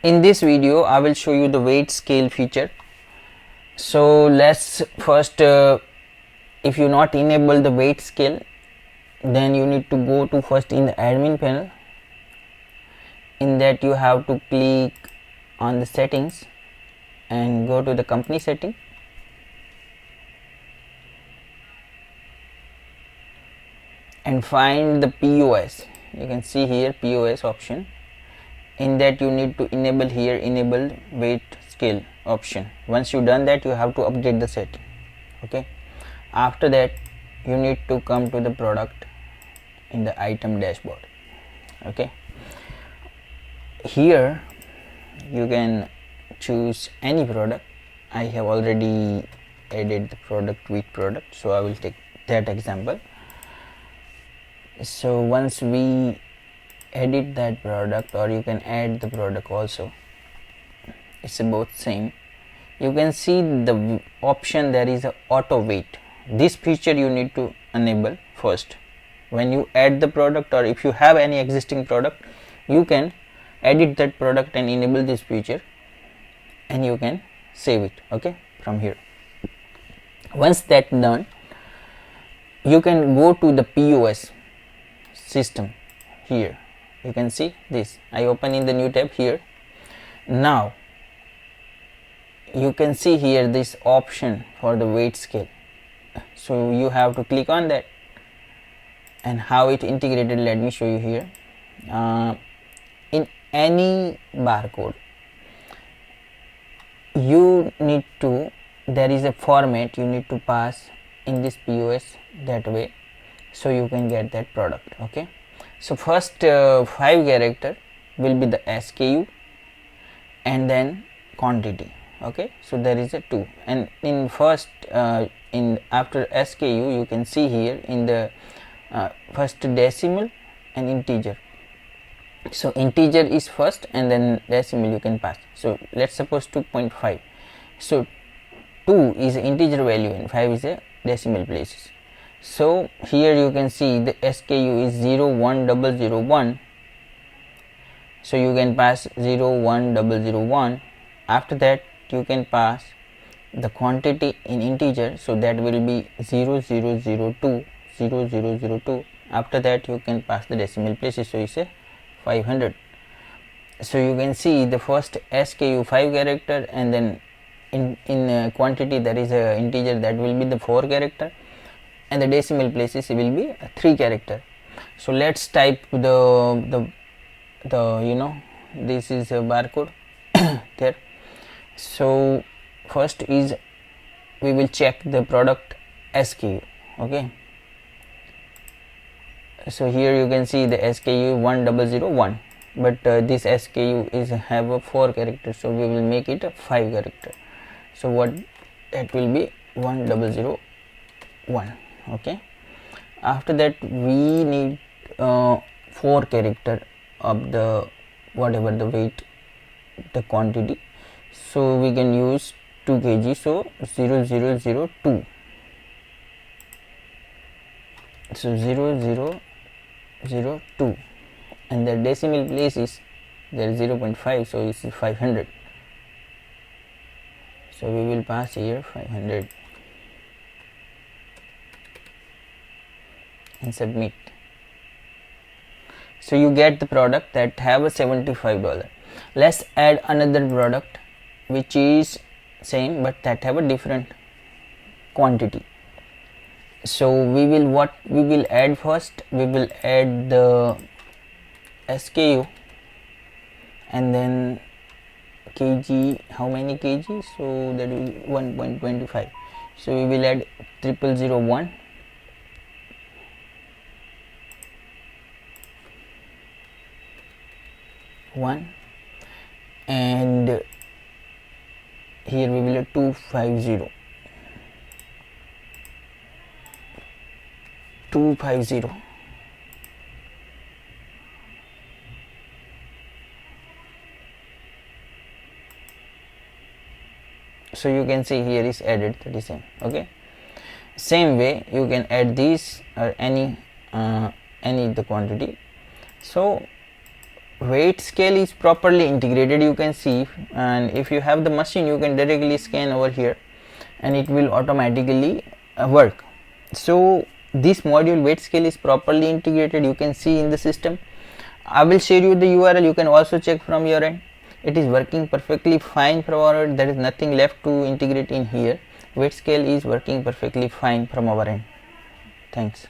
In this video I will show you the weight scale feature. So let's first if you not enable the weight scale, then you need to go to first in the admin panel. In that you have to click on the settings and go to the company setting. And find the POS. You can see here POS option. In that you need to enable here enable weight scale option. Once you done that, you have to update the setting. Okay, after that you need to come to the product in the item dashboard. Okay, here you can choose any product. I have already added the product wheat product, so I will take that example. So once we edit that product, or you can add the product also, it's both same. You can see the option there is a auto weight. This feature you need to enable first. When you add the product, or if you have any existing product, you can edit that product and enable this feature, and you can save it. Okay, from here. Once that done, you can go to the POS system. Here you can see this. I open in the new tab here. Now you can see here this option for the weight scale, so you have to click on that. And how it integrated, let me show you here. In any barcode, you need to, there is a format you need to pass in this POS that way, so you can get that product. Okay, so first 5 character will be the SKU and then quantity. Okay, so there is a 2, and in first in after SKU you can see here in the first decimal and integer. So integer is first and then decimal you can pass. So let's suppose 2.5. so 2 is an integer value and 5 is a decimal places. So here you can see the SKU is 01001, so you can pass 01001. After that you can pass the quantity in integer, so that will be 0002. After that you can pass the decimal places, so it's a 500. So you can see the first SKU 5 character, and then in quantity there is a integer that will be the 4 character, and the decimal places will be 3 character. So let's type the this is a barcode there. So first is we will check the product SKU. Okay, so here you can see the SKU 1001, but this SKU is have a 4 characters, so we will make it a 5 character. So what that will be 1001. Okay, after that we need 4 character of the whatever the weight, the quantity, so we can use 2 kg, so 0002. So 0002, and the decimal place is there 0.5, so it's 500. So we will pass here 500 and submit. So you get the product that have a $75. Let's add another product which is same but that have a different quantity. So we will add first, we will add the SKU and then kg, how many kg, so that will be 1.25. so we will add 0001 and here we will add 250. So you can see here is added 37. Okay, same way you can add these or any the quantity. So weight scale is properly integrated, you can see, and if you have the machine you can directly scan over here and it will automatically work. So this module weight scale is properly integrated, you can see in the system. I will share you the URL, you can also check from your end. It is working perfectly fine from our end, there is nothing left to integrate in here. Weight scale is working perfectly fine from our end. Thanks.